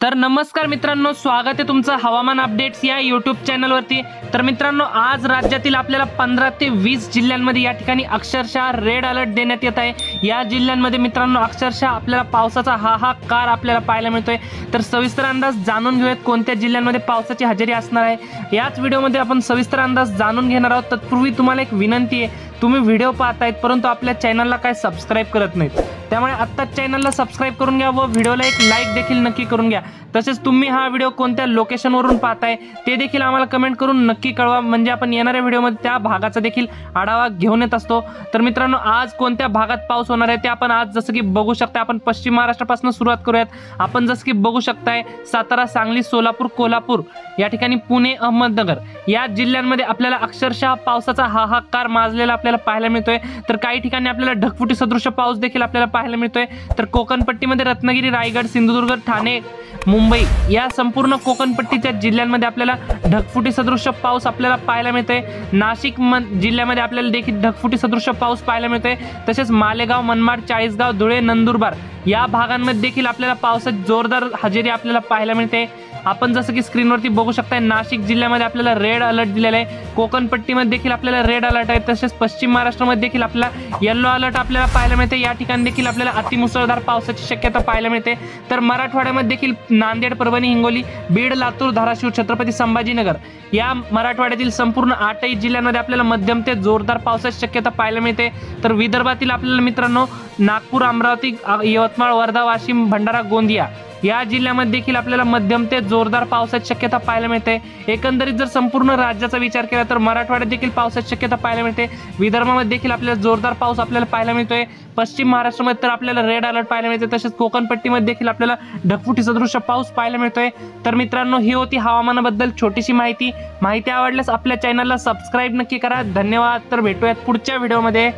तर नमस्कार मित्रांनो, स्वागत आहे तुमचं हवामान अपडेट्स या यूट्यूब चॅनलवरती। तर मित्रांनो, आज राज्यातील आपल्याला 15 ते 20 जिल्ह्यांमध्ये या ठिकाणी अक्षरशः रेड अलर्ट देण्यात येत आहे। या जिल्ह्यांमध्ये मित्रांनो अक्षरशः आपल्याला पावसाचा हाहाकार आपल्याला पाहायला मिळतोय। तर सविस्तर अंदाज जाणून घेऊयात कोणत्या जिल्ह्यांमध्ये पावसाची हजेरी असणार आहे। याच व्हिडिओमध्ये आपण सविस्तर अंदाज जाणून घेणार आहोत। तत्पूर्वी तुम्हाला एक विनंती आहे, तुम्ही व्हिडिओ पाहतायत परंतु आपल्या चॅनलला काय सबस्क्राइब करत नाहीत, त्यामुळे आत्ता चॅनलला सबस्क्राइब करून घ्या व व्हिडिओला एक लाईक देखील नक्की करून घ्या। तसेच तुम्ही हा व्हिडिओ कोणत्या लोकेशनवरून पाहताय ते देखील आम्हाला कमेंट करून नक्की कळवा, म्हणजे आपण येणाऱ्या व्हिडिओमध्ये त्या भागाचा देखील आढावा घेऊन येत असतो। तर मित्रांनो, आज कोणत्या भागात पाऊस होणार आहे ते आपण आज जसं की बघू शकता, आपण पश्चिम महाराष्ट्रापासून सुरुवात करूयात। आपण जसं की बघू शकताय, सातारा, सांगली, सोलापूर, कोल्हापूर या ठिकाणी, पुणे, अहमदनगर या जिल्ह्यांमध्ये आपल्याला अक्षरशः पावसाचा हाहाकार माजलेला आपल्याला पाहायला मिळतोय। तर काही ठिकाणी आपल्याला ढगफुटी सदृश पाऊस देखील आपल्याला पाहायला मिळतोय। तर कोकणपट्टीमध्ये रत्नागिरी, रायगड, सिंधुदुर्ग, ठाणे, मुंबई या संपूर्ण कोकणपट्टीच्या जिल्ह्यांमध्ये आपल्याला ढगफुटी सदृश पाऊस आपल्याला पाहायला मिळतोय। नाशिक जिल्ह्यामध्ये आपल्याला देखील ढगफुटी सदृश पाऊस पाहायला मिळतोय। तसेच मालेगाव, मनमाड, चाळीसगाव, धुळे, नंदुरबार या भागांमध्ये देखील आपल्याला पावसाची जोरदार हजेरी आपल्याला पाहायला मिळते। आपण जसं की स्क्रीनवरती बघू शकताय, नाशिक जिल्ह्यामध्ये आपल्याला रेड अलर्ट दिलेला आहे। कोकणपट्टीमध्ये देखील आपल्याला रेड अलर्ट आहे। तसेच पश्चिम महाराष्ट्रामध्ये देखील आपल्याला येलो अलर्ट आपल्याला पाहायला मिळते। या ठिकाणी देखील आपल्याला अतिमुसळधार पावसाची शक्यता पाहायला मिळते। तर मराठवाड्यामध्ये देखील नांदेड, परभणी, हिंगोली, बीड, लातूर, धाराशिव, छत्रपती संभाजीनगर या मराठवाड्यातील संपूर्ण 8 जिल्ह्यांमध्ये आपल्याला मध्यम ते जोरदार पावसाची शक्यता पाहायला मिळते। तर विदर्भातील आपल्याला मित्रांनो नागपूर, अमरावती, यवतमाळ, वर्धा, वाशिम, भंडारा, गोंदिया या जिल्ह्यामध्ये देखील आपल्याला मध्यम ते जोरदार पावसाची शक्यता पाहायला मिळते। एकंदरीत जर संपूर्ण राज्याचा विचार केला तर मराठवाड्यात देखील पावसाची शक्यता पाहायला मिळते। विदर्भामध्ये देखील आपल्याला जोरदार पाऊस आपल्याला पाहायला मिळतोय। पश्चिम महाराष्ट्रामध्ये तर आपल्याला रेड अलर्ट पाहायला मिळते। तसेच कोकणपट्टीमध्ये देखील आपल्याला ढगफुटी सदृश पाऊस पाहायला मिळतोय। तर मित्रांनो, ही होती हवामानाबद्दल छोटीशी माहिती आवडल्यास आपल्या चॅनलला सबस्क्राइब नक्की करा। धन्यवाद। तर भेटूयात पुढच्या व्हिडिओमध्ये।